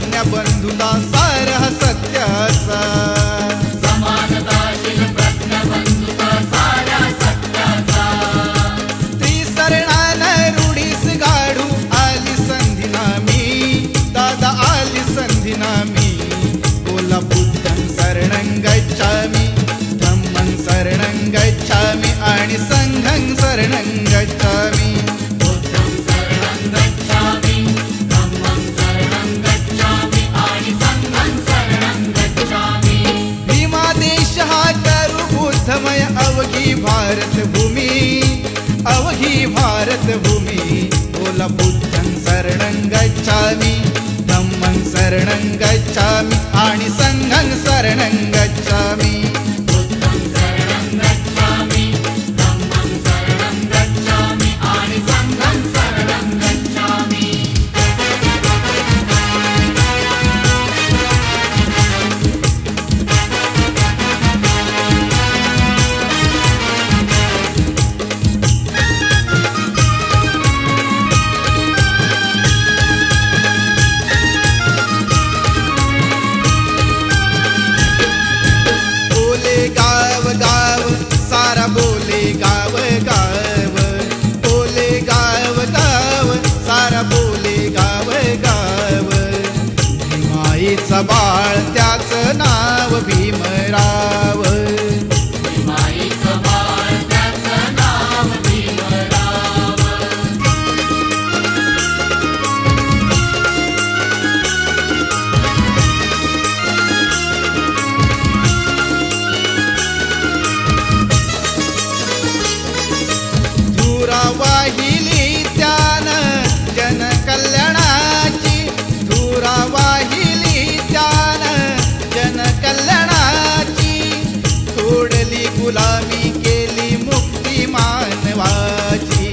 प्रज्ञा बंधुता सार हा सत्याचा समानताशील प्रज्ञा बंधुता सारा सत्याचा त्रिसरणान रूढीस गाडू आली संधी नामी दादा आली संधी नामी बोला बुद्धं शरणं गच्छामि धम्मं शरणं गच्छामि आणि संघं शरणं गच्छामि बुद्धं शरणं गच्छामि धम्मं शरणं गच्छामि आणि संघं शरणं गच्छामि भीमादेश हा करू बुद्धमय अवघी भारतभूमी अवघी भारतभूमी बोला बुद्धं शरणं गच्छामि धम्मं शरणं गच्छामि आणि संघं शरणं गच्छामि बुद्धं शरणं गच्छामि धम्मं शरणं गच्छामि आणि संघं शरणं गच्छामि बोले गाव गाव सारा बोले गाव गाव बोले गाव गाव सारा बोले गाव गाव भीमाईचा बाळ त्याचं नाव भीमराव भीमाईचं बाळ त्याचं नाव भीमराव धुरा वाहिली त्यानं जनकल्याणाची धुरा वाहिली त्यानं जनकल्याणाची तोडली गुलामी केली मुक्ती मानवाची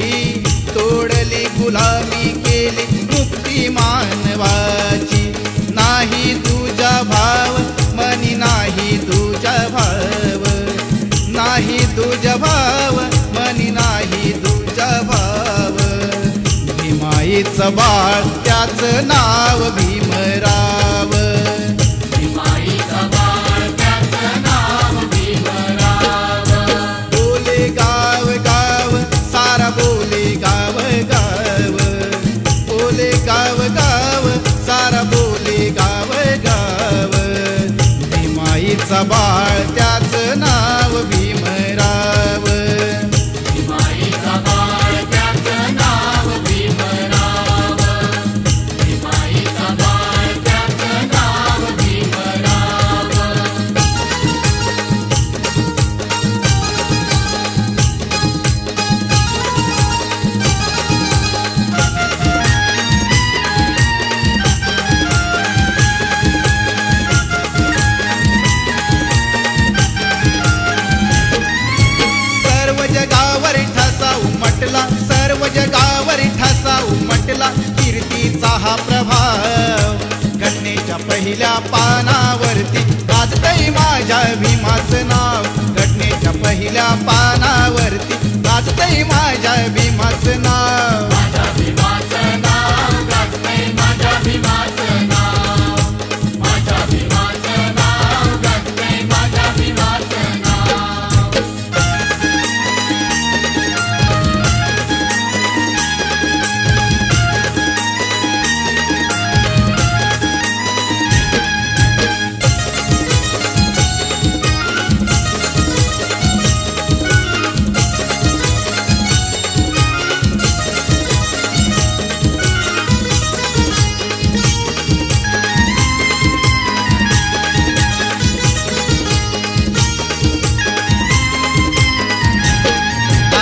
तोडली गुलामी केली मुक्ती मानवाची नाही तुझा भाव मनी नाही तुझा भाव नाही तुझा भाव मनी नाही तुझा भाव भीमाईचं बाळ त्याचं नाव भीमराव भीमाईचं बाळ त्याचं नाव भीमराव बोले गाव गाव सारा बोले गाव गाव बोले गाव गाव सारा बोले गाव गाव भीमाईचा बाळ त्याचं नाव भीमराव भीमाईचं बाळ त्याचं नाव भीमराव भीमाईचं बाळ त्याचं नाव भीमराव सर्व जगावर ठसा उमटला सर्व जगावर ठसा उमटला कीर्तीचा हा प्रभाव घटनेच्या पहिल्या पानावरती गाजतय माझ्या भीमाचं नाव घटनेच्या पहिल्या पानावरती गाजतय माझ्या भीमाचं नाव माझ्या भीमाचं नाव गाजतंय माझ्या भीमाचं नाव माझ्या भीमाचं नाव गाजतंय माझ्या भीमाचं नाव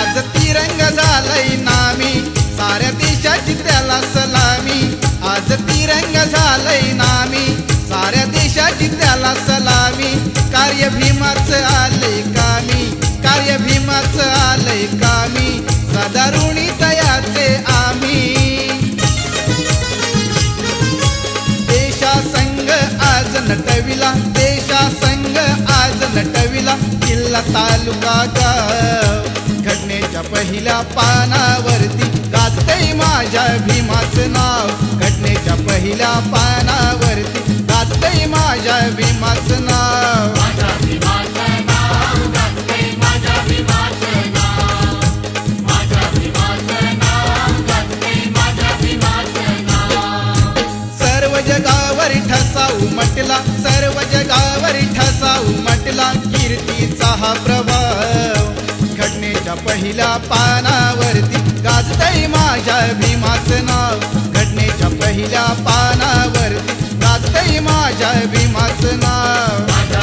आज तिरंग झालंय नामी साऱ्या देशाची त्याला सलामी आज तिरंग झालंय नामी साऱ्या देशाची त्याला सलामी कार्य भीमाचं आलंय कामी कार्य भीमाचं आलंय कामी सदा ऋणी तयाचे आम्ही देशा संघ आज नटविला देशा संघ आज नटविला किल्ला तालुका गाव घटनेच्या पहिल्या पानावरती गाजतंय माझ्या भीमाचं नाव घटनेच्या पहिल्या पानावरती भीमाचं नाव. माझ्या भीमाचं नाव गाजते, माझ्या भीमाचं नाव. माझ्या भीमाचं नाव गाजते, माझ्या भीमाचं नाव. सर्व जगावर ठसा उमटला, सर्व जगावर ठसा उमटला, कीर्तीचा हा प्रभाव. घटनेच्या पहिल्या पानावरती गाजतय माझ्या भीमाचं नाव. घटनेच्या पहिल्या पानावरती गाजतय माझ्या भीमाचं नाव. माझ्या